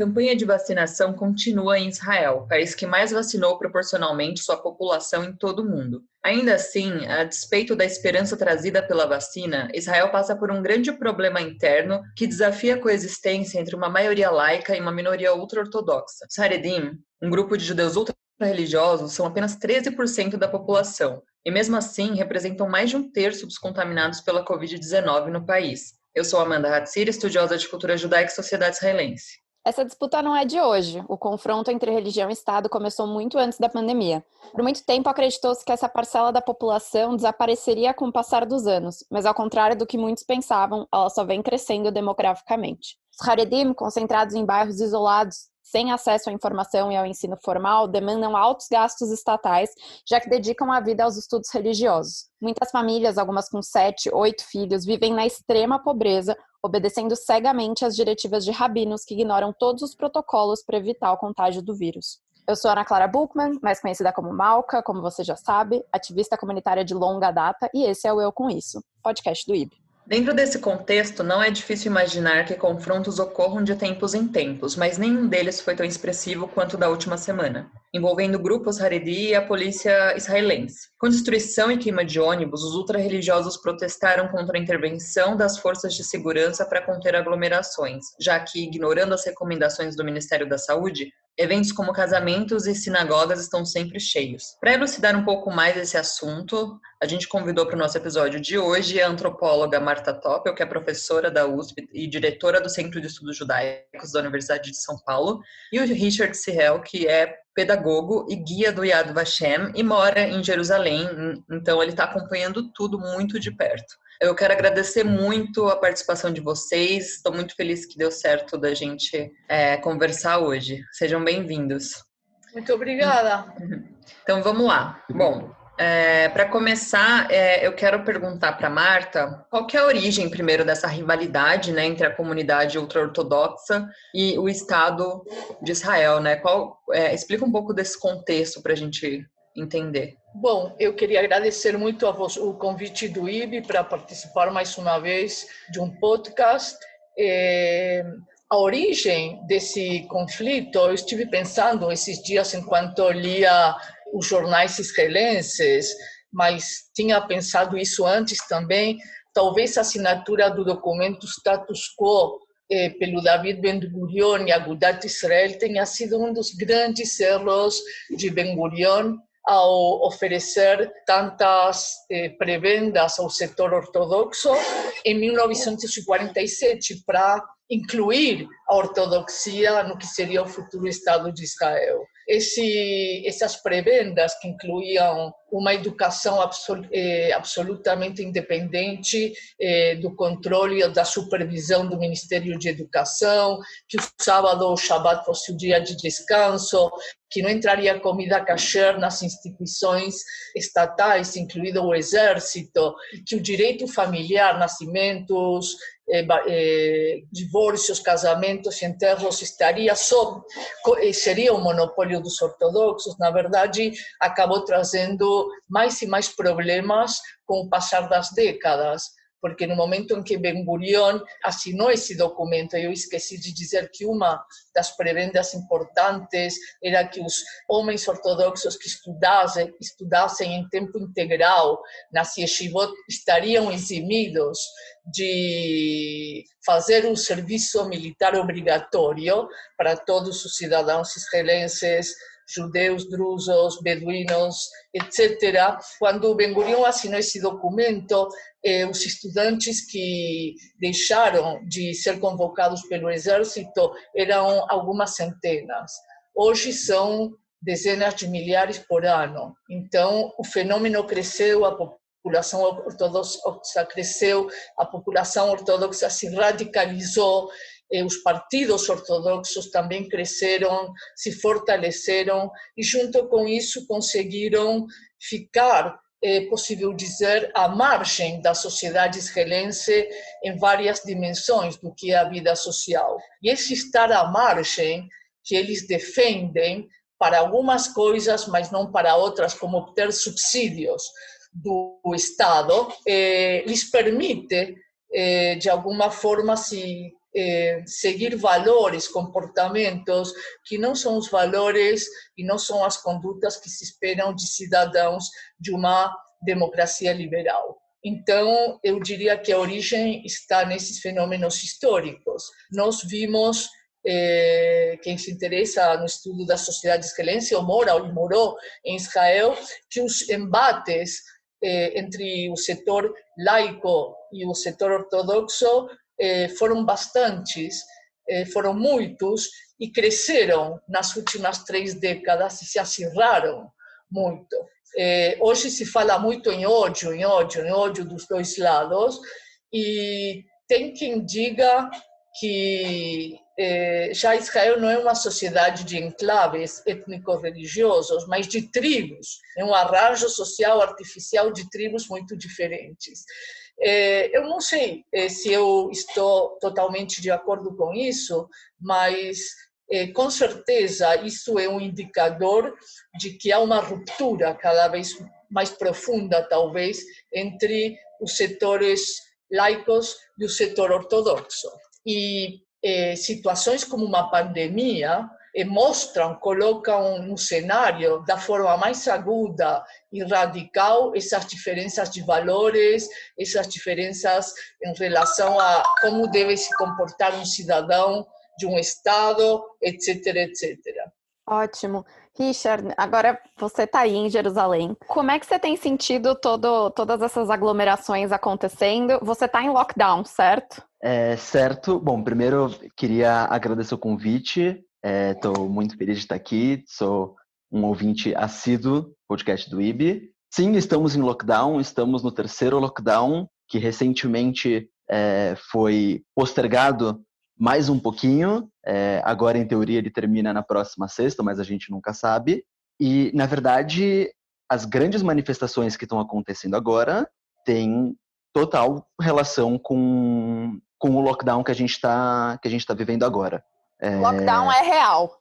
campanha de vacinação continua em Israel, país que mais vacinou proporcionalmente sua população em todo o mundo. Ainda assim, a despeito da esperança trazida pela vacina, Israel passa por um grande problema interno que desafia a coexistência entre uma maioria laica e uma minoria ultra-ortodoxa. Os Haredim, um grupo de judeus ultra-religiosos, são apenas 13% da população, e mesmo assim representam mais de um terço dos contaminados pela Covid-19 no país. Eu sou Amanda Hatzir, estudiosa de cultura judaica e sociedade israelense. Essa disputa não é de hoje. O confronto entre religião e Estado começou muito antes da pandemia. Por muito tempo acreditou-se que essa parcela da população desapareceria com o passar dos anos, mas ao contrário do que muitos pensavam, ela só vem crescendo demograficamente. Os Haredim, concentrados em bairros isolados, sem acesso à informação e ao ensino formal, demandam altos gastos estatais, já que dedicam a vida aos estudos religiosos. Muitas famílias, algumas com 7, 8 filhos, vivem na extrema pobreza, obedecendo cegamente às diretivas de rabinos que ignoram todos os protocolos para evitar o contágio do vírus. Eu sou Ana Clara Buchmann, mais conhecida como Malca, como você já sabe, ativista comunitária de longa data, e esse é o Eu Com Isso, podcast do IB. Dentro desse contexto, não é difícil imaginar que confrontos ocorram de tempos em tempos, mas nenhum deles foi tão expressivo quanto o da última semana, envolvendo grupos Haredi e a polícia israelense. Com destruição e queima de ônibus, os ultra-religiosos protestaram contra a intervenção das forças de segurança para conter aglomerações, já que, ignorando as recomendações do Ministério da Saúde, eventos como casamentos e sinagogas estão sempre cheios. Para elucidar um pouco mais esse assunto, a gente convidou para o nosso episódio de hoje a antropóloga Marta Toppel, que é professora da USP e diretora do Centro de Estudos Judaicos da Universidade de São Paulo, e o Richard Sihel, que é pedagogo e guia do Yad Vashem e mora em Jerusalém, então ele está acompanhando tudo muito de perto. Eu quero agradecer muito a participação de vocês, estou muito feliz que deu certo da gente conversar hoje. Sejam bem-vindos. Muito obrigada. Então vamos lá. Bom, para começar, eu quero perguntar para Marta qual que é a origem, primeiro, dessa rivalidade, né, entre a comunidade ultra-ortodoxa e o Estado de Israel, né? Explica um pouco desse contexto para a gente entender. Bom, eu queria agradecer muito o convite do IB para participar mais uma vez de um podcast. A origem desse conflito, eu estive pensando esses dias enquanto lia os jornais israelenses, mas tinha pensado isso antes também. Talvez a assinatura do documento Status Quo pelo David Ben-Gurion e Agudat Israel tenha sido um dos grandes erros de Ben-Gurion ao oferecer tantas prebendas ao setor ortodoxo em 1947 para incluir a ortodoxia no que seria o futuro Estado de Israel. Essas prebendas que incluíam uma educação absolutamente independente do controle e da supervisão do Ministério de Educação, que o sábado ou o Shabbat fosse o dia de descanso, que não entraria comida kasher nas instituições estatais, incluído o exército, que o direito familiar, nascimentos, divórcios, casamentos e enterros seria o monopólio dos ortodoxos. Na verdade, acabou trazendo mais e mais problemas com o passar das décadas, porque no momento em que Ben-Gurion assinou esse documento, eu esqueci de dizer que uma das prebendas importantes era que os homens ortodoxos que estudassem em tempo integral nas yeshivot estariam eximidos de fazer um serviço militar obrigatório para todos os cidadãos israelenses, judeus, drusos, beduínos, etc. Quando Ben-Gurion assinou esse documento, os estudantes que deixaram de ser convocados pelo exército eram algumas centenas. Hoje são dezenas de milhares por ano. Então, o fenômeno cresceu, a população ortodoxa cresceu, a população ortodoxa se radicalizou, os partidos ortodoxos também cresceram, se fortaleceram e, junto com isso, conseguiram ficar, é possível dizer, à margem da sociedade israelense em várias dimensões do que é a vida social. E esse estar à margem que eles defendem para algumas coisas, mas não para outras, como obter subsídios do Estado, lhes permite, de alguma forma, se seguir valores, comportamentos que não são os valores e não são as condutas que se esperam de cidadãos de uma democracia liberal. Então, eu diria que a origem está nesses fenômenos históricos. Nós vimos, quem se interessa no estudo da sociedade israelense, ou morou em Israel, que os embates entre o setor laico e o setor ortodoxo foram bastantes, foram muitos, e cresceram nas últimas 3 décadas e se acirraram muito. Hoje se fala muito em ódio dos dois lados, e tem quem diga que já Israel não é uma sociedade de enclaves étnico-religiosos, mas de tribos, é um arranjo social artificial de tribos muito diferentes. Eu não sei se eu estou totalmente de acordo com isso, mas com certeza isso é um indicador de que há uma ruptura cada vez mais profunda, talvez, entre os setores laicos e o setor ortodoxo. E situações como uma pandemia mostram, colocam no cenário da forma mais aguda e radical essas diferenças de valores, essas diferenças em relação a como deve se comportar um cidadão de um Estado, etc, etc. Ótimo. Richard, agora você está aí em Jerusalém. Como é que você tem sentido todas essas aglomerações acontecendo? Você está em lockdown, certo? Certo. Bom, primeiro queria agradecer o convite. Estou muito feliz de estar aqui. Sou um ouvinte assíduo do podcast do IB. Sim, estamos em lockdown. Estamos no 3º lockdown, que recentemente foi postergado mais um pouquinho. Agora, em teoria, ele termina na próxima sexta, mas a gente nunca sabe. E, na verdade, as grandes manifestações que estão acontecendo agora têm total relação com o lockdown que a gente tá vivendo agora. Lockdown é real.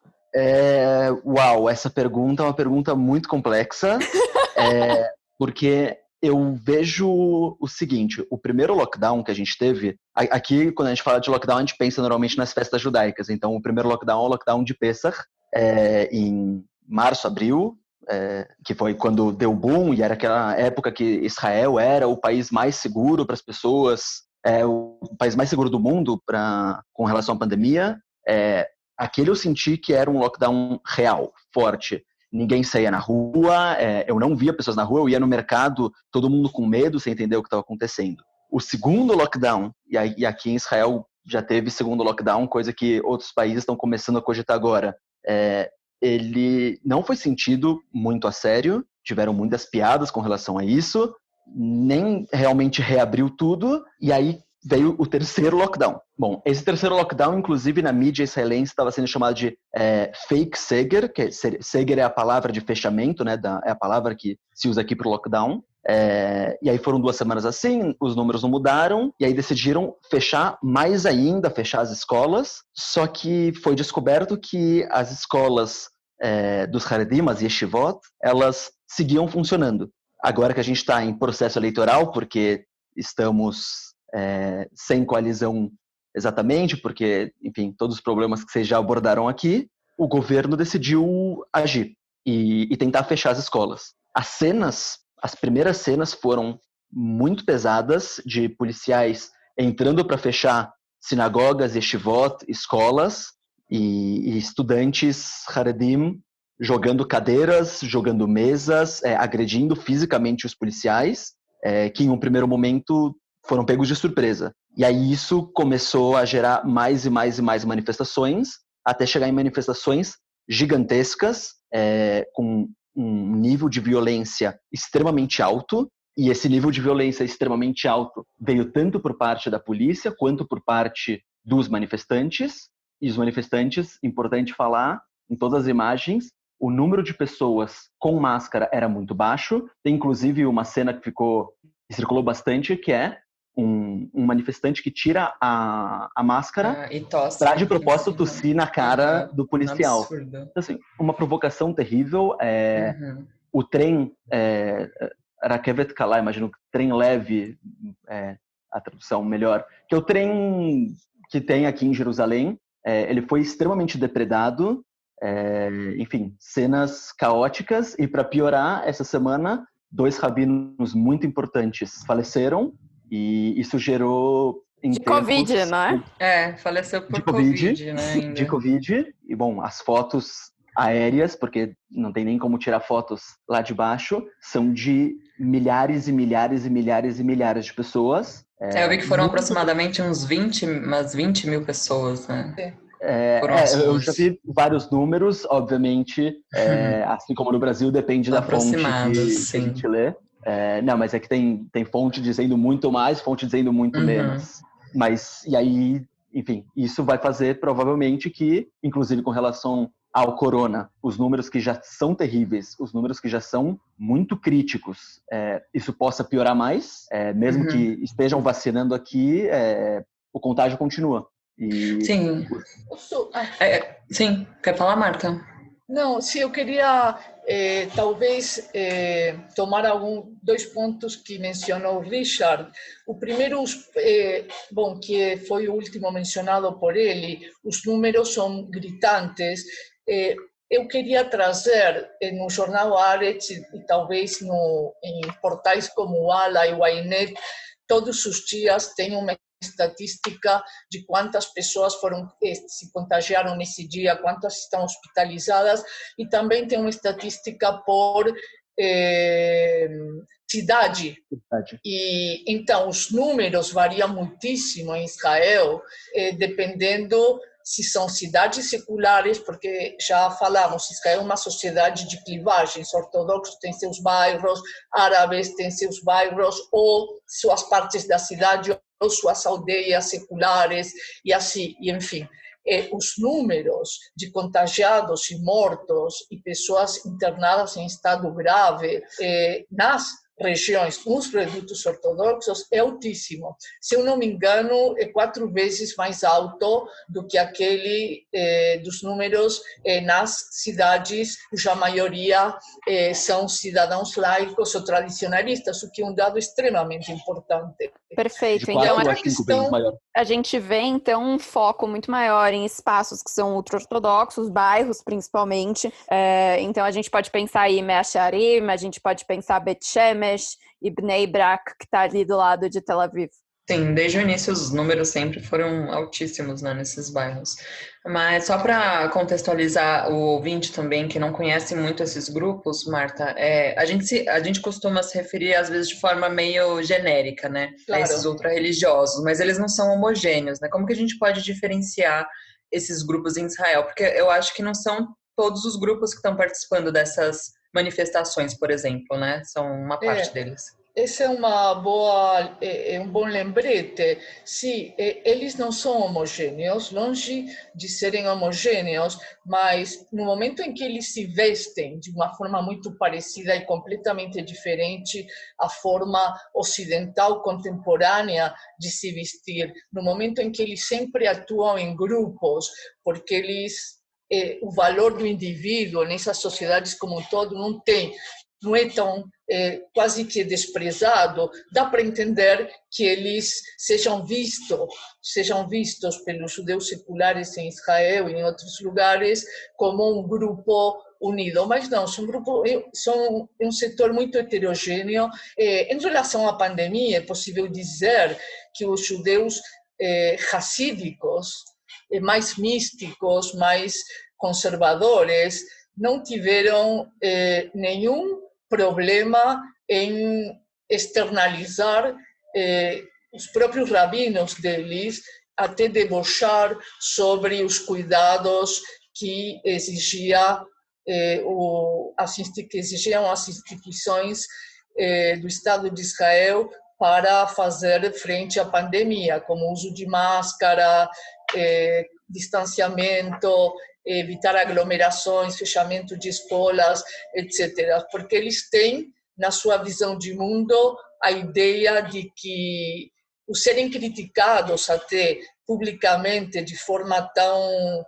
Uau, essa pergunta é uma pergunta muito complexa, porque eu vejo o seguinte: o primeiro lockdown que a gente teve, aqui quando a gente fala de lockdown, a gente pensa normalmente nas festas judaicas. Então, o primeiro lockdown é o lockdown de Pessach, em março, abril, que foi quando deu boom, e era aquela época que Israel era o país mais seguro para as pessoas, o país mais seguro do mundo com relação à pandemia. Aquele eu senti que era um lockdown real, forte. Ninguém saía na rua, eu não via pessoas na rua, eu ia no mercado, todo mundo com medo, sem entender o que estava acontecendo. O segundo lockdown, e aqui em Israel já teve segundo lockdown, coisa que outros países estão começando a cogitar agora, ele não foi sentido muito a sério, tiveram muitas piadas com relação a isso, nem realmente reabriu tudo, e aí veio o 3º lockdown. Bom, esse 3º lockdown, inclusive na mídia israelense, estava sendo chamado de fake seger, que seger é a palavra de fechamento, né, é a palavra que se usa aqui para o lockdown. E aí foram 2 semanas assim, os números não mudaram, e aí decidiram fechar mais ainda, fechar as escolas, só que foi descoberto que as escolas dos Haredim, as yeshivot, elas seguiam funcionando. Agora que a gente está em processo eleitoral, porque estamos sem coalizão exatamente, porque, enfim, todos os problemas que vocês já abordaram aqui, o governo decidiu agir e tentar fechar as escolas. As primeiras cenas foram muito pesadas, de policiais entrando para fechar sinagogas, yeshivot, escolas, e estudantes Haredim jogando cadeiras, jogando mesas, agredindo fisicamente os policiais, que em um primeiro momento foram pegos de surpresa. E aí isso começou a gerar mais e mais e mais manifestações, até chegar em manifestações gigantescas, com um nível de violência extremamente alto, e esse nível de violência extremamente alto veio tanto por parte da polícia, quanto por parte dos manifestantes, e os manifestantes, importante falar, em todas as imagens, o número de pessoas com máscara era muito baixo, tem inclusive uma cena que circulou bastante, que é um manifestante que tira a máscara para de propósito tossir na cara do policial. Então, assim, uma provocação terrível. O trem Rakevet Kalá, imagino que trem leve, a tradução melhor, que é o trem que tem aqui em Jerusalém. Ele foi extremamente depredado, enfim, cenas caóticas. E para piorar, essa semana, 2 rabinos muito importantes faleceram e isso gerou De Covid, não é? Faleceu por de Covid, Covid, né, ainda. de Covid. E, bom, as fotos aéreas, porque não tem nem como tirar fotos lá de baixo, são de milhares e milhares e milhares e milhares de pessoas. Eu vi que foram aproximadamente umas 20 mil pessoas, né? Eu já vi vários números, obviamente, assim como no Brasil, depende da fonte que a gente lê. Não, mas é que tem fonte dizendo muito mais, fonte dizendo muito menos. Mas, e aí, enfim, isso vai fazer provavelmente que, inclusive com relação ao corona, os números que já são terríveis, os números que já são muito críticos, isso possa piorar mais, mesmo que estejam vacinando aqui, o contágio continua. Sim. Sim, quer falar, Marta? Não, sim, eu queria talvez tomar 2 pontos que mencionou o Richard. O primeiro, bom, que foi o último mencionado por ele, os números são gritantes. Eu queria trazer no jornal Haaretz e talvez em portais como o Ala e o Ynet, todos os dias tem uma estatística de quantas pessoas se contagiaram nesse dia, quantas estão hospitalizadas, e também tem uma estatística por cidade. E então os números variam muitíssimo em Israel, dependendo se são cidades seculares, porque já falamos, Israel é uma sociedade de clivagens, ortodoxos têm seus bairros, árabes têm seus bairros, ou suas partes da cidade, ou suas aldeias seculares, e assim, e enfim. Os números de contagiados e mortos e pessoas internadas em estado grave nas regiões, nos redutos ortodoxos, é altíssimo. Se eu não me engano, é 4 vezes mais alto do que aquele dos números nas cidades, cuja maioria são cidadãos laicos ou tradicionalistas, o que é um dado extremamente importante. Perfeito. Então, a gente vê, então, um foco muito maior em espaços que são ultra-ortodoxos, bairros, principalmente. Então, a gente pode pensar aí Mea Shearim, a gente pode pensar Bet Shemesh e Bnei Brak, que está ali do lado de Tel Aviv. Sim, desde o início os números sempre foram altíssimos, né, nesses bairros. Mas só para contextualizar o ouvinte também, que não conhece muito esses grupos, Marta, a gente costuma se referir às vezes de forma meio genérica, né, claro, a esses ultra-religiosos, mas eles não são homogêneos, né? Como que a gente pode diferenciar esses grupos em Israel? Porque eu acho que não são todos os grupos que estão participando dessas manifestações, por exemplo, né? São uma parte deles. Esse é um bom lembrete. Sim, eles não são homogêneos, longe de serem homogêneos, mas no momento em que eles se vestem de uma forma muito parecida e completamente diferente à forma ocidental contemporânea de se vestir, no momento em que eles sempre atuam em grupos, porque o valor do indivíduo nessas sociedades como um todo não é tão quase que desprezado, dá para entender que eles sejam vistos pelos judeus seculares em Israel e em outros lugares como um grupo unido, mas não, são um setor muito heterogêneo. Em relação à pandemia, é possível dizer que os judeus racídicos, mais místicos, mais conservadores, não tiveram nenhum problema em externalizar os próprios rabinos deles, até debochar sobre os cuidados que exigiam as instituições do Estado de Israel para fazer frente à pandemia, como o uso de máscara, distanciamento, evitar aglomerações, fechamento de escolas, etc. Porque eles têm, na sua visão de mundo, a ideia de que os serem criticados até publicamente de forma tão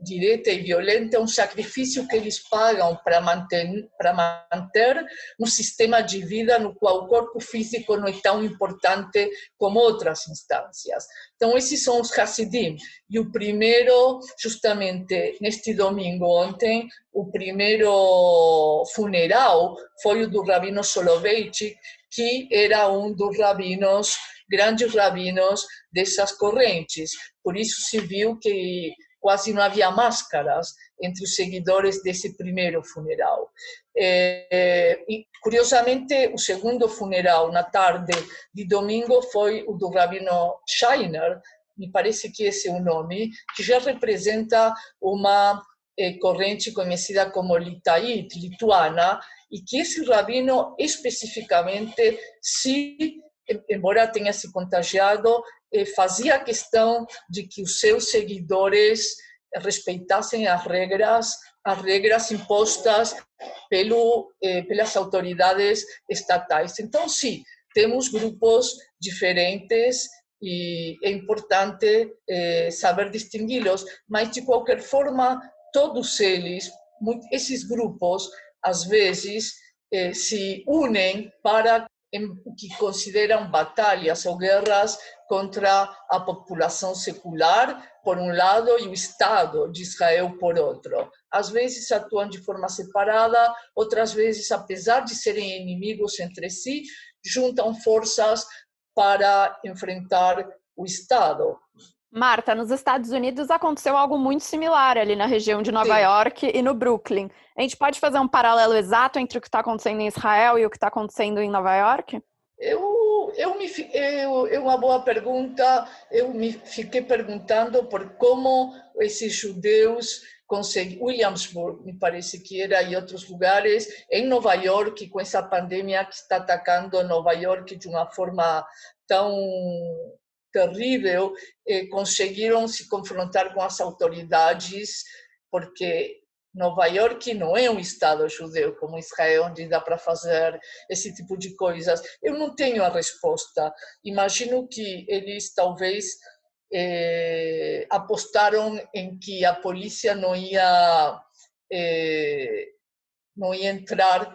direta e violenta, é um sacrifício que eles pagam para manter um sistema de vida no qual o corpo físico não é tão importante como outras instâncias. Então, esses são os Hasidim. E o primeiro, justamente neste domingo, ontem, o primeiro funeral foi o do Rabino Soloveitchik, que era um dos rabinos, grandes rabinos dessas correntes. Por isso se viu que quase não havia máscaras entre os seguidores desse primeiro funeral. E, curiosamente, o segundo funeral, na tarde de domingo, foi o do Rabino Scheiner, me parece que esse é o nome, que já representa uma corrente conhecida como Litait, lituana, e que esse rabino especificamente, embora tenha se contagiado, fazia questão de que os seus seguidores respeitassem as regras impostas pelas autoridades estatais. Então, sim, temos grupos diferentes e é importante saber distingui-los, mas, de qualquer forma, todos eles, esses grupos, às vezes, se unem para o que consideram batalhas ou guerras contra a população secular, por um lado, e o Estado de Israel, por outro. Às vezes atuam de forma separada, outras vezes, apesar de serem inimigos entre si, juntam forças para enfrentar o Estado. Marta, nos Estados Unidos aconteceu algo muito similar ali na região de Nova York e no Brooklyn. A gente pode fazer um paralelo exato entre o que está acontecendo em Israel e o que está acontecendo em Nova York? É uma boa pergunta. Eu me fiquei perguntando por como esses judeus conseguiram, Williamsburg, me parece que era, e outros lugares, em Nova York, com essa pandemia que está atacando Nova York de uma forma tão terrível, conseguiram se confrontar com as autoridades, porque Nova York não é um estado judeu como Israel, onde dá para fazer esse tipo de coisas. Eu não tenho a resposta. Imagino que eles talvez apostaram em que a polícia não ia entrar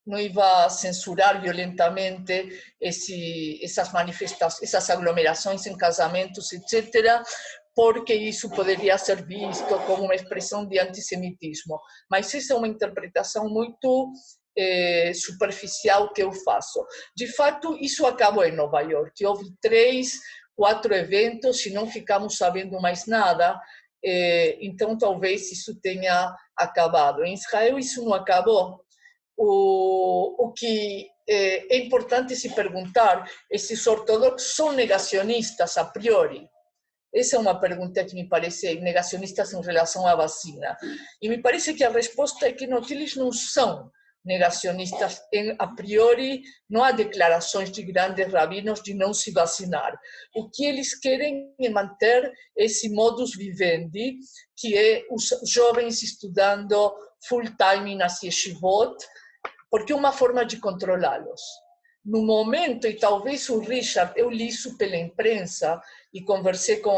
não ia censurar violentamente essas manifestações, essas aglomerações em casamentos, etc., porque isso poderia ser visto como uma expressão de antissemitismo. Mas essa é uma interpretação muito superficial que eu faço. De fato, isso acabou em Nova York. Houve 3, 4 eventos e não ficamos sabendo mais nada. Então, talvez isso tenha acabado. Em Israel, isso não acabou. O que é importante se perguntar é se os ortodoxos são negacionistas a priori. Essa é uma pergunta que me parece negacionistas em relação à vacina. E me parece que a resposta é que não, que eles não são negacionistas a priori. Não há declarações de grandes rabinos de não se vacinar. O que eles querem é manter esse modus vivendi, que é os jovens estudando full-time nas yeshivot, porque é uma forma de controlá-los. No momento, e talvez o Richard, eu li isso pela imprensa e conversei com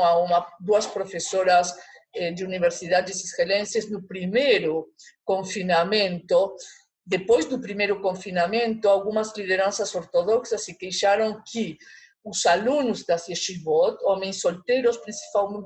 2 professoras de universidades israelenses no primeiro confinamento. Depois do primeiro confinamento, algumas lideranças ortodoxas se queixaram que os alunos das yeshivot, homens solteiros,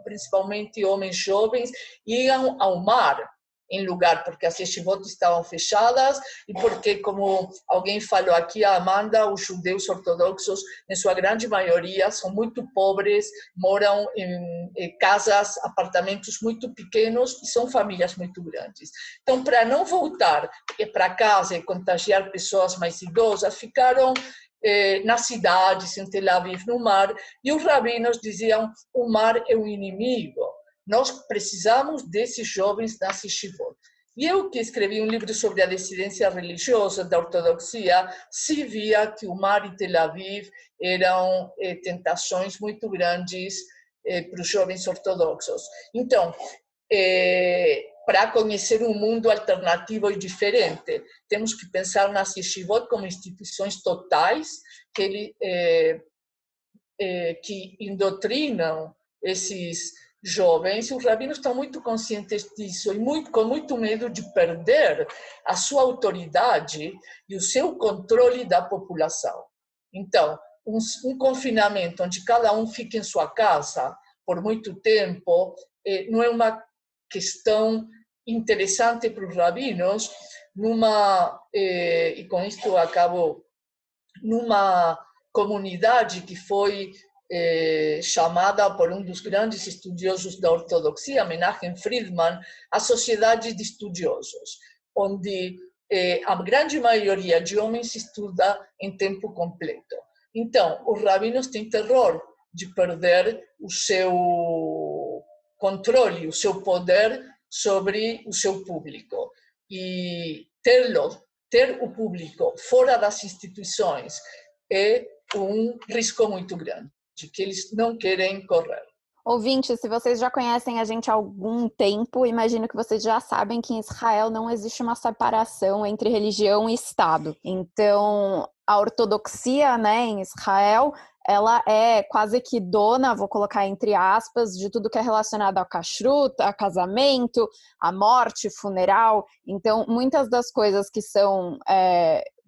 principalmente homens jovens, iam ao mar em lugar, porque as yeshivot estavam fechadas e porque, como alguém falou aqui, a Amanda, os judeus ortodoxos, em sua grande maioria, são muito pobres, moram em casas, apartamentos muito pequenos e são famílias muito grandes. Então, para não voltar para casa e contagiar pessoas mais idosas, ficaram nas cidades, em Tel Aviv, no mar, e os rabinos diziam: o mar é um inimigo. Nós precisamos desses jovens nas yeshivot. E eu, que escrevi um livro sobre a dissidência religiosa da ortodoxia, se via que o mar e Tel Aviv eram tentações muito grandes para os jovens ortodoxos. Então, para conhecer um mundo alternativo e diferente, temos que pensar nas yeshivot como instituições totais que indotrinam esses jovens, os rabinos estão muito conscientes disso e com muito medo de perder a sua autoridade e o seu controle da população. Então, um confinamento onde cada um fica em sua casa por muito tempo não é uma questão interessante para os rabinos, e com isto acabo, numa comunidade que foi chamada por um dos grandes estudiosos da ortodoxia, Menachem Friedman, a sociedade de estudiosos, onde a grande maioria de homens estuda em tempo completo. Então, os rabinos têm terror de perder o seu controle, o seu poder sobre o seu público. E ter o público fora das instituições é um risco muito grande, que eles não querem correr. Ouvintes, se vocês já conhecem a gente há algum tempo, imagino que vocês já sabem que em Israel não existe uma separação entre religião e Estado. Então, a ortodoxia, né, em Israel, ela é quase que dona, vou colocar entre aspas, de tudo que é relacionado ao kashrut, a casamento, a morte, funeral. Então, muitas das coisas que são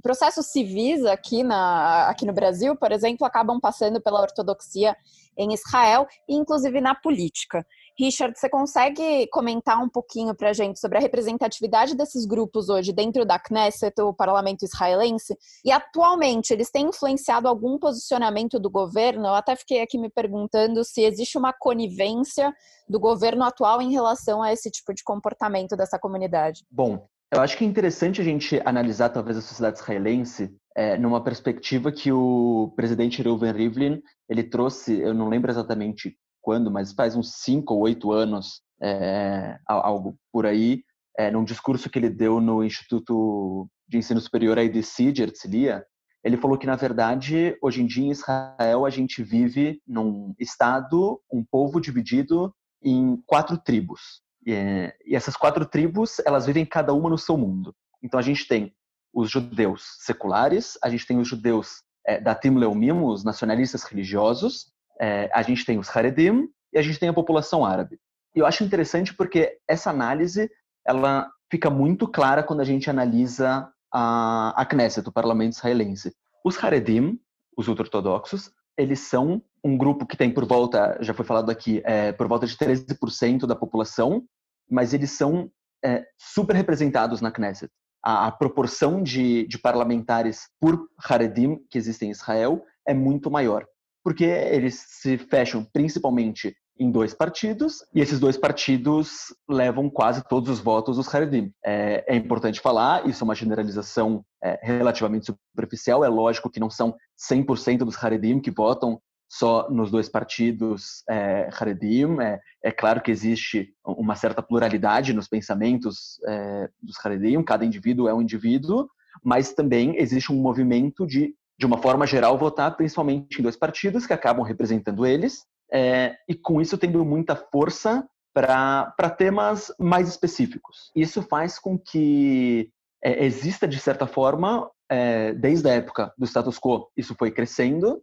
processos civis aqui no Brasil, por exemplo, acabam passando pela ortodoxia em Israel e inclusive na política. Richard, você consegue comentar um pouquinho para a gente sobre a representatividade desses grupos hoje dentro da Knesset, o parlamento israelense? E atualmente, eles têm influenciado algum posicionamento do governo? Eu até fiquei aqui me perguntando se existe uma conivência do governo atual em relação a esse tipo de comportamento dessa comunidade. Bom, eu acho que é interessante a gente analisar talvez a sociedade israelense numa perspectiva que o presidente Reuven Rivlin, ele trouxe, eu não lembro exatamente quando, mas faz uns 5 ou 8 anos, algo por aí, num discurso que ele deu no Instituto de Ensino Superior IDC de Herzliya, ele falou que, na verdade, hoje em dia em Israel a gente vive num estado, um povo dividido em 4 tribos. E essas 4 tribos, elas vivem cada uma no seu mundo. Então a gente tem os judeus seculares, a gente tem os judeus Datim Leumim, os nacionalistas religiosos, a gente tem os Haredim e a gente tem a população árabe. E eu acho interessante porque essa análise ela fica muito clara quando a gente analisa a Knesset, o parlamento israelense. Os Haredim, os ultra-ortodoxos, eles são um grupo que tem por volta, já foi falado aqui, por volta de 13% da população, mas eles são super representados na Knesset. A proporção de parlamentares por Haredim que existem em Israel é muito maior, porque eles se fecham principalmente em 2 partidos, e esses 2 partidos levam quase todos os votos dos Haredim. É importante falar, isso é uma generalização relativamente superficial, é lógico que não são 100% dos Haredim que votam só nos 2 partidos Haredim, é claro que existe uma certa pluralidade nos pensamentos dos Haredim, cada indivíduo é um indivíduo, mas também existe um movimento de uma forma geral, votar principalmente em 2 partidos que acabam representando eles, e com isso tendo muita força para temas mais específicos. Isso faz com que exista, de certa forma, desde a época do status quo, isso foi crescendo,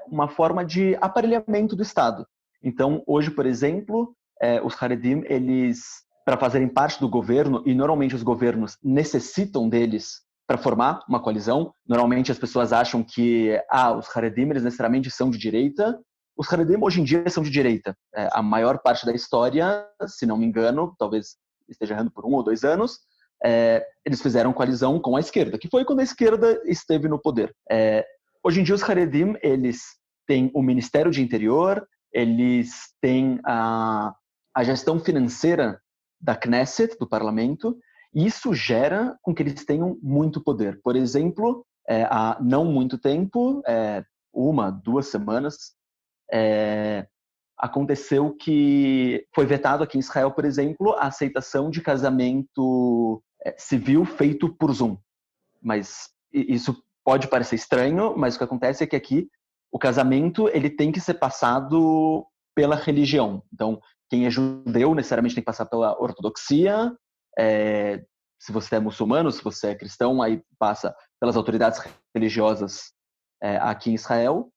uma forma de aparelhamento do Estado. Então, hoje, por exemplo, os Haredim, eles, para fazerem parte do governo, e normalmente os governos necessitam deles para formar uma coalizão, normalmente as pessoas acham que os Haredim, eles necessariamente são de direita. Os Haredim, hoje em dia, são de direita. A maior parte da história, se não me engano, talvez esteja errando por 1 ou 2 anos, eles fizeram coalizão com a esquerda, que foi quando a esquerda esteve no poder. Hoje em dia, os Haredim, eles têm o Ministério de Interior, eles têm a gestão financeira da Knesset, do parlamento, e isso gera com que eles tenham muito poder. Por exemplo, há não muito tempo, 1, 2 semanas, aconteceu que foi vetado aqui em Israel, por exemplo, a aceitação de casamento civil feito por Zoom. Mas isso pode parecer estranho, mas o que acontece é que aqui o casamento ele tem que ser passado pela religião. Então, quem é judeu necessariamente tem que passar pela ortodoxia. Se você é muçulmano, se você é cristão, aí passa pelas autoridades religiosas aqui em Israel.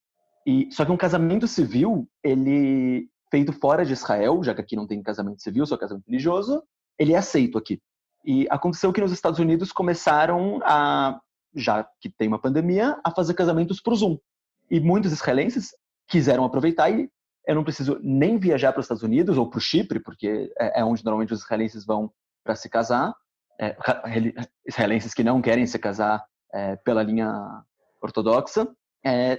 Só que um casamento civil, ele feito fora de Israel, já que aqui não tem casamento civil, só casamento religioso, ele é aceito aqui. E aconteceu que nos Estados Unidos começaram a, já que tem uma pandemia, a fazer casamentos por Zoom. E muitos israelenses quiseram aproveitar e eu não preciso nem viajar para os Estados Unidos ou para o Chipre, porque é onde normalmente os israelenses vão para se casar. Israelenses que não querem se casar pela linha ortodoxa,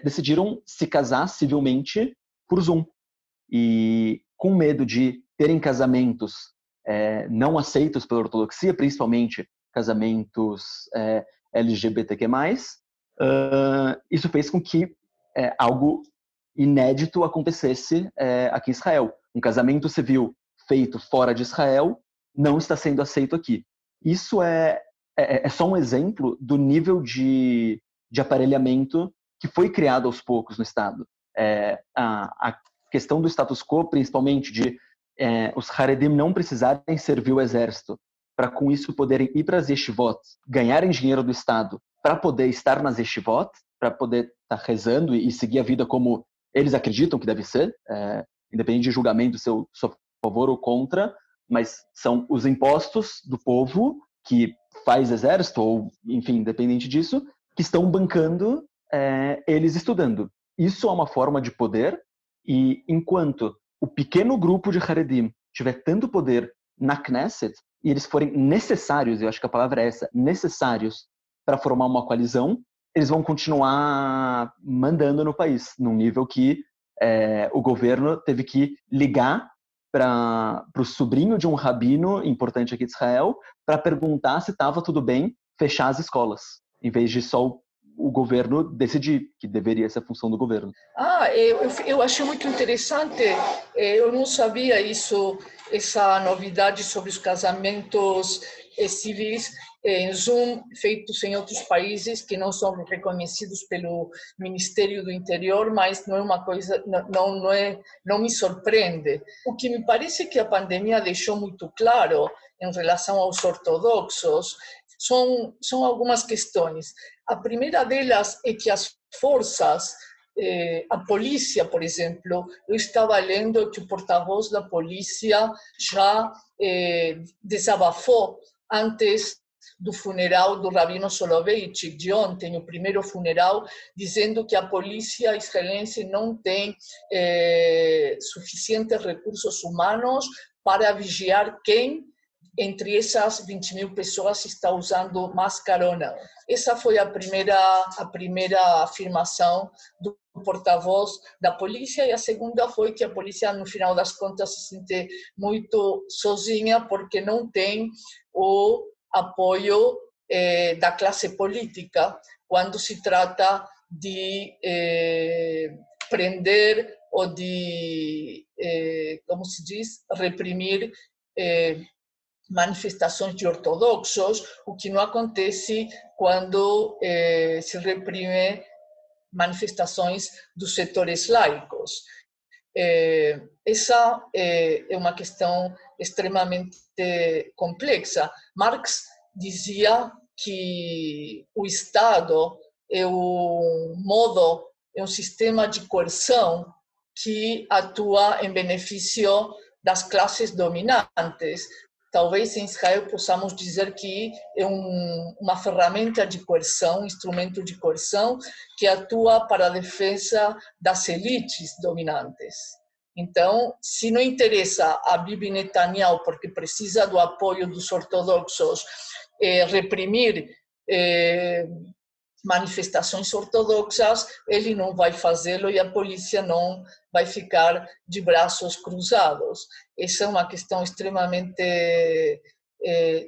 decidiram se casar civilmente por Zoom. E com medo de terem casamentos não aceitos pela ortodoxia, principalmente casamentos LGBTQ+, isso fez com que algo inédito acontecesse aqui em Israel. Um casamento civil feito fora de Israel não está sendo aceito aqui. Isso é só um exemplo do nível de aparelhamento que foi criado aos poucos no Estado. A questão do status quo, principalmente de os Haredim não precisarem servir o exército para com isso poderem ir para as yeshivot, ganharem dinheiro do Estado para poder estar nas yeshivot, para poder estar rezando e seguir a vida como eles acreditam que deve ser, independente de julgamento se eu sou a favor ou contra, mas são os impostos do povo que faz exército, ou enfim, independente disso, que estão bancando eles estudando. Isso é uma forma de poder, e enquanto o pequeno grupo de Haredim tiver tanto poder na Knesset, e eles forem necessários, eu acho que a palavra é essa, necessários para formar uma coalizão, eles vão continuar mandando no país, num nível que o governo teve que ligar para o sobrinho de um rabino importante aqui de Israel para perguntar se estava tudo bem fechar as escolas, em vez de só o governo decidir, que deveria ser a função do governo. Eu achei muito interessante, eu não sabia isso, essa novidade sobre os casamentos civis em Zoom, feitos em outros países que não são reconhecidos pelo Ministério do Interior, mas não é uma coisa, não me surpreende. O que me parece que a pandemia deixou muito claro em relação aos ortodoxos são algumas questões. A primeira delas é que as forças, a polícia, por exemplo, eu estava lendo que o porta-voz da polícia já desabafou antes do funeral do Rabino Soloveitchik de ontem, o primeiro funeral, dizendo que a polícia israelense não tem suficientes recursos humanos para vigiar quem entre essas 20.000 pessoas está usando máscara ou não. Essa foi a primeira afirmação do porta-voz da polícia, e a segunda foi que a polícia, no final das contas, se sente muito sozinha porque não tem o apoio da classe política quando se trata de prender ou de, como se diz, reprimir manifestações de ortodoxos, o que não acontece quando se reprime manifestações dos setores laicos. Essa é uma questão extremamente complexa. Marx dizia que o Estado é um sistema de coerção que atua em benefício das classes dominantes. Talvez em Israel possamos dizer que é uma ferramenta de coerção, um instrumento de coerção que atua para a defesa das elites dominantes. Então, se não interessa a Bibi Netanyahu, porque precisa do apoio dos ortodoxos, reprimir manifestações ortodoxas, ele não vai fazê-lo e a polícia não vai ficar de braços cruzados. Essa é uma questão extremamente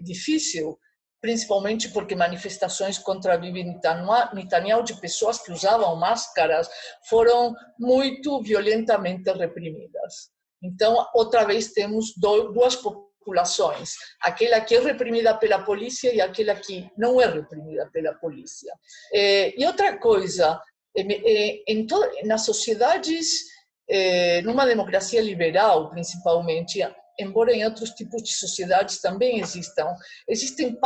difícil, principalmente porque manifestações contra Bibi Netanyahu de pessoas que usavam máscaras foram muito violentamente reprimidas. Então, outra vez temos duas populações, aquela que é reprimida pela polícia e aquela que não é reprimida pela polícia. E outra coisa, nas sociedades, numa democracia liberal, principalmente, embora em outros tipos de sociedades também existem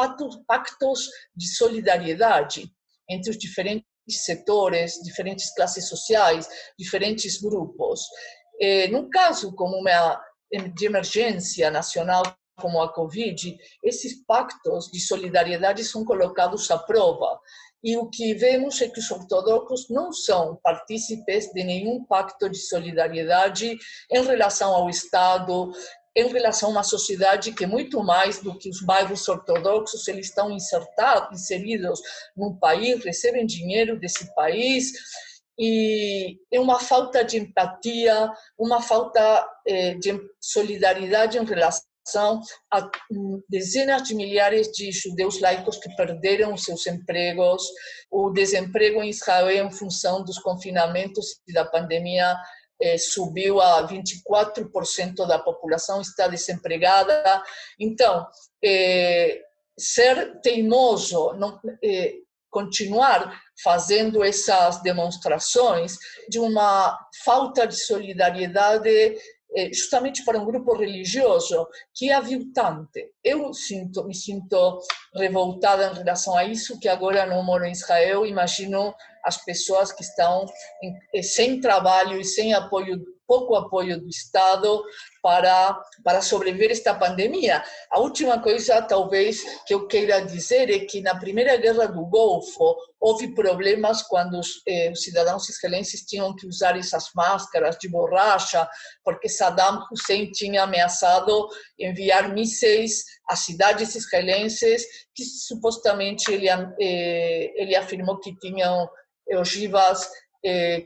pactos de solidariedade entre os diferentes setores, diferentes classes sociais, diferentes grupos. num caso como uma de emergência nacional como a Covid, esses pactos de solidariedade são colocados à prova. E o que vemos é que os ortodoxos não são partícipes de nenhum pacto de solidariedade em relação ao Estado, em relação a uma sociedade que, muito mais do que os bairros ortodoxos, eles estão inseridos num país, recebem dinheiro desse país, e é uma falta de empatia, uma falta de solidariedade em relação a dezenas de milhares de judeus laicos que perderam seus empregos, o desemprego em Israel em função dos confinamentos e da pandemia subiu a 24% da população está desempregada. Então, ser teimoso, continuar fazendo essas demonstrações de uma falta de solidariedade justamente para um grupo religioso que é aviltante. Eu me sinto revoltada em relação a isso, que agora não moro em Israel, imagino as pessoas que estão sem trabalho e sem apoio, pouco apoio do Estado para sobreviver a esta pandemia. A última coisa, talvez, que eu queira dizer é que na Primeira Guerra do Golfo houve problemas quando os cidadãos israelenses tinham que usar essas máscaras de borracha, porque Saddam Hussein tinha ameaçado enviar mísseis às cidades israelenses que supostamente ele afirmou que tinham ogivas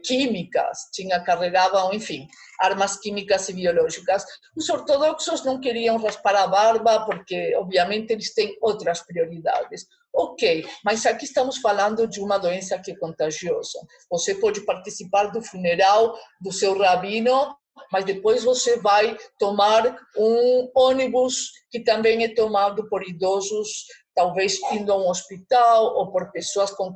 químicas, carregavam, enfim, armas químicas e biológicas. Os ortodoxos não queriam raspar a barba porque, obviamente, eles têm outras prioridades. Ok, mas aqui estamos falando de uma doença que é contagiosa. Você pode participar do funeral do seu rabino, mas depois você vai tomar um ônibus que também é tomado por idosos, talvez indo a um hospital, ou por pessoas com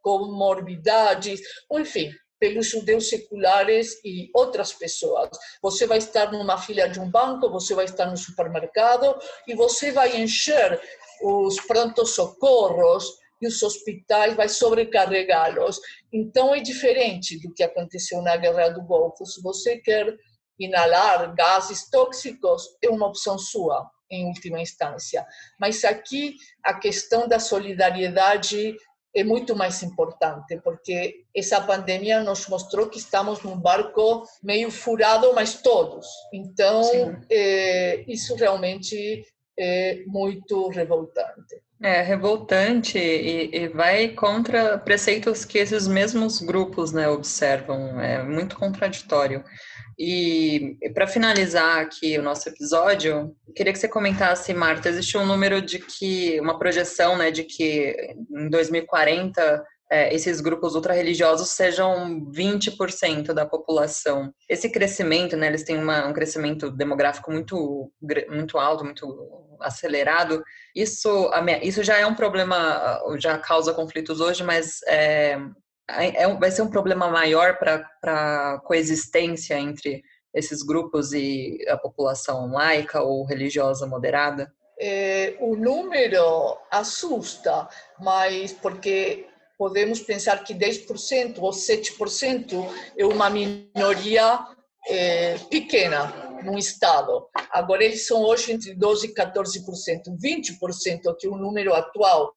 comorbidades, ou enfim, pelos judeus seculares e outras pessoas. Você vai estar numa fila de um banco, você vai estar no supermercado e você vai encher os prontos-socorros e os hospitais, vai sobrecarregá-los. Então é diferente do que aconteceu na Guerra do Golfo. Se você quer inalar gases tóxicos, é uma opção sua, em última instância. Mas aqui a questão da solidariedade é muito mais importante, porque essa pandemia nos mostrou que estamos num barco meio furado, mas todos. Então, isso realmente é muito revoltante. É revoltante e vai contra preceitos que esses mesmos grupos, né, observam. É muito contraditório. E para finalizar aqui o nosso episódio, queria que você comentasse, Marta, existe um número de que, uma projeção, né, de que em 2040 esses grupos ultra-religiosos sejam 20% da população. Esse crescimento, né, eles têm um crescimento demográfico muito alto, muito acelerado. Isso já é um problema, já causa conflitos hoje, mas vai ser um problema maior para a coexistência entre esses grupos e a população laica ou religiosa moderada? O número assusta, mas porque podemos pensar que 10% ou 7% é uma minoria pequena no Estado. Agora, eles são hoje entre 12% e 14%. 20%, que é o número atual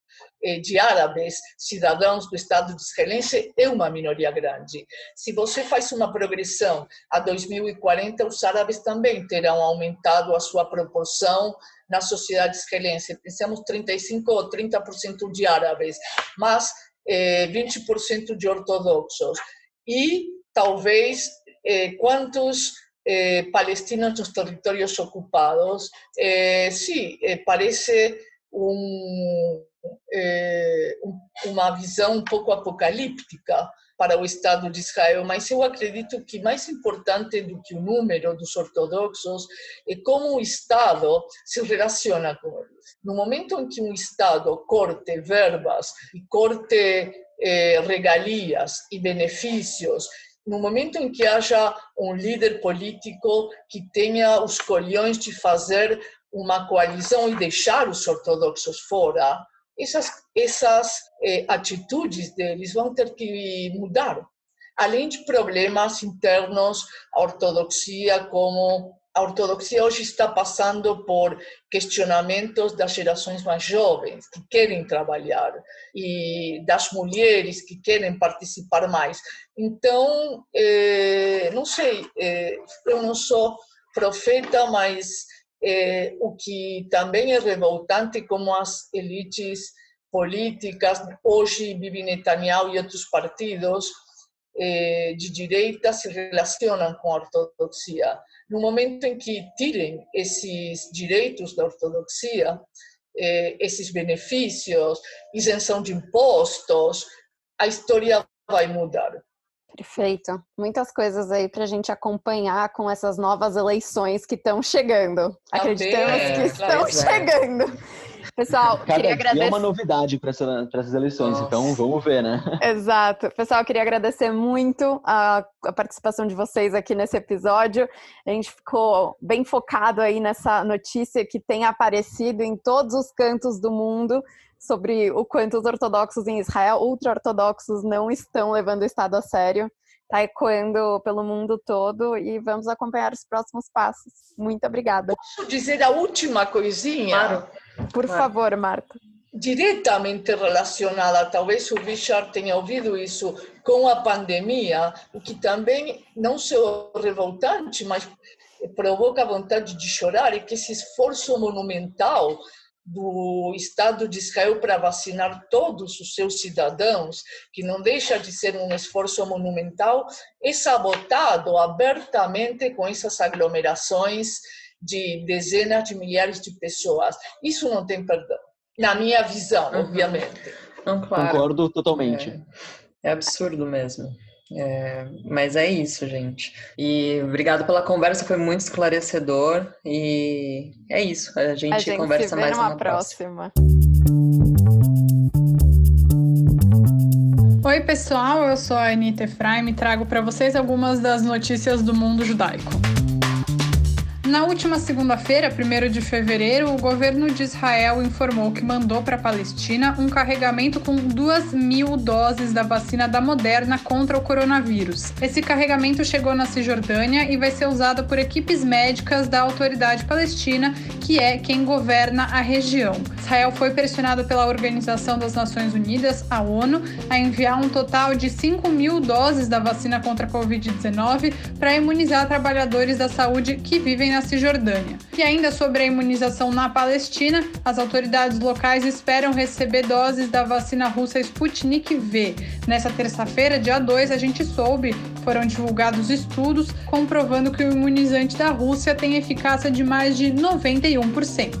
de árabes, cidadãos do Estado israelense, é uma minoria grande. Se você faz uma progressão a 2040, os árabes também terão aumentado a sua proporção na sociedade israelense. Pensamos 35% ou 30% de árabes, mas 20% de ortodoxos. E talvez quantos palestinos nos territórios ocupados. Sim, parece uma visão um pouco apocalíptica para o Estado de Israel, mas eu acredito que mais importante do que o número dos ortodoxos é como o Estado se relaciona com eles. No momento em que um Estado corte verbas e corte regalias e benefícios, no momento em que haja um líder político que tenha os colhões de fazer uma coalizão e deixar os ortodoxos fora, essas atitudes deles vão ter que mudar. além de problemas internos, a ortodoxia hoje está passando por questionamentos das gerações mais jovens, que querem trabalhar, e das mulheres que querem participar mais. Então, não sei, eu não sou profeta, mas o que também é revoltante, como as elites políticas, hoje Bibi Netanyahu e outros partidos de direita se relacionam com a ortodoxia. No momento em que tirem esses direitos da ortodoxia, esses benefícios, isenção de impostos, a história vai mudar. Perfeito. Muitas coisas aí para a gente acompanhar com essas novas eleições que estão chegando. Acreditamos que estão chegando. Pessoal, queria agradecer. É uma novidade para essas eleições, então vamos ver, né? Exato. Pessoal, queria agradecer muito a participação de vocês aqui nesse episódio. A gente ficou bem focado aí nessa notícia que tem aparecido em todos os cantos do mundo sobre o quanto os ortodoxos em Israel, ultra-ortodoxos, não estão levando o Estado a sério. Está ecoando pelo mundo todo e vamos acompanhar os próximos passos. Muito obrigada. Posso dizer a última coisinha? Claro. Por favor, Marta. Diretamente relacionada, talvez o Richard tenha ouvido isso, com a pandemia, o que também não só é revoltante, mas provoca vontade de chorar, é que esse esforço monumental do Estado de Israel para vacinar todos os seus cidadãos, que não deixa de ser um esforço monumental, é sabotado abertamente com essas aglomerações de dezenas de milhares de pessoas. Isso não tem perdão, na minha visão, obviamente. Não, claro. Concordo totalmente. É absurdo mesmo. Mas é isso, gente. E obrigado pela conversa, foi muito esclarecedor. E é isso, a gente conversa mais numa próxima. Oi, pessoal, eu sou a Anita Efraim e trago para vocês algumas das notícias do mundo judaico. Na última segunda-feira, 1º de fevereiro, o governo de Israel informou que mandou para a Palestina um carregamento com 2.000 doses da vacina da Moderna contra o coronavírus. Esse carregamento chegou na Cisjordânia e vai ser usado por equipes médicas da Autoridade Palestina, que é quem governa a região. Israel foi pressionado pela Organização das Nações Unidas, a ONU, a enviar um total de 5.000 doses da vacina contra a Covid-19 para imunizar trabalhadores da saúde que vivem na Cisjordânia. E ainda sobre a imunização na Palestina, as autoridades locais esperam receber doses da vacina russa Sputnik V. Nessa terça-feira, dia 2, a gente soube, foram divulgados estudos comprovando que o imunizante da Rússia tem eficácia de mais de 91%.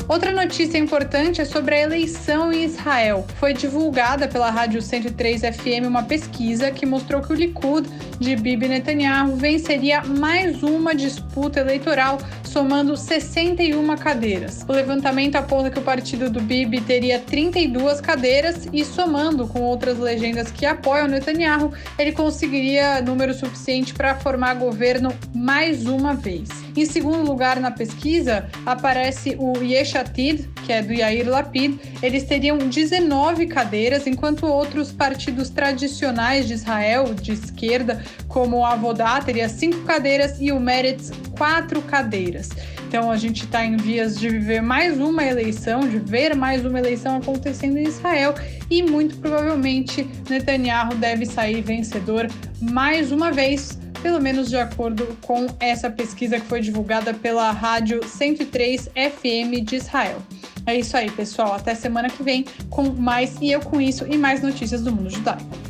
Outra notícia importante é sobre a eleição em Israel. Foi divulgada pela Rádio 103 FM uma pesquisa que mostrou que o Likud de Bibi Netanyahu venceria mais uma disputa eleitoral, somando 61 cadeiras. O levantamento aponta que o partido do Bibi teria 32 cadeiras e, somando com outras legendas que apoiam Netanyahu, ele conseguiria número suficiente para formar governo mais uma vez. Em segundo lugar na pesquisa, aparece o Yesh Atid, que é do Yair Lapid. Eles teriam 19 cadeiras, enquanto outros partidos tradicionais de Israel, de esquerda, como o Avodá, teria 5 cadeiras e o Meretz 4 cadeiras. Então a gente está em vias de viver mais uma eleição, de ver mais uma eleição acontecendo em Israel e muito provavelmente Netanyahu deve sair vencedor mais uma vez, pelo menos de acordo com essa pesquisa que foi divulgada pela Rádio 103 FM de Israel. É isso aí, pessoal. Até semana que vem com mais E Eu Com Isso e mais notícias do mundo judaico.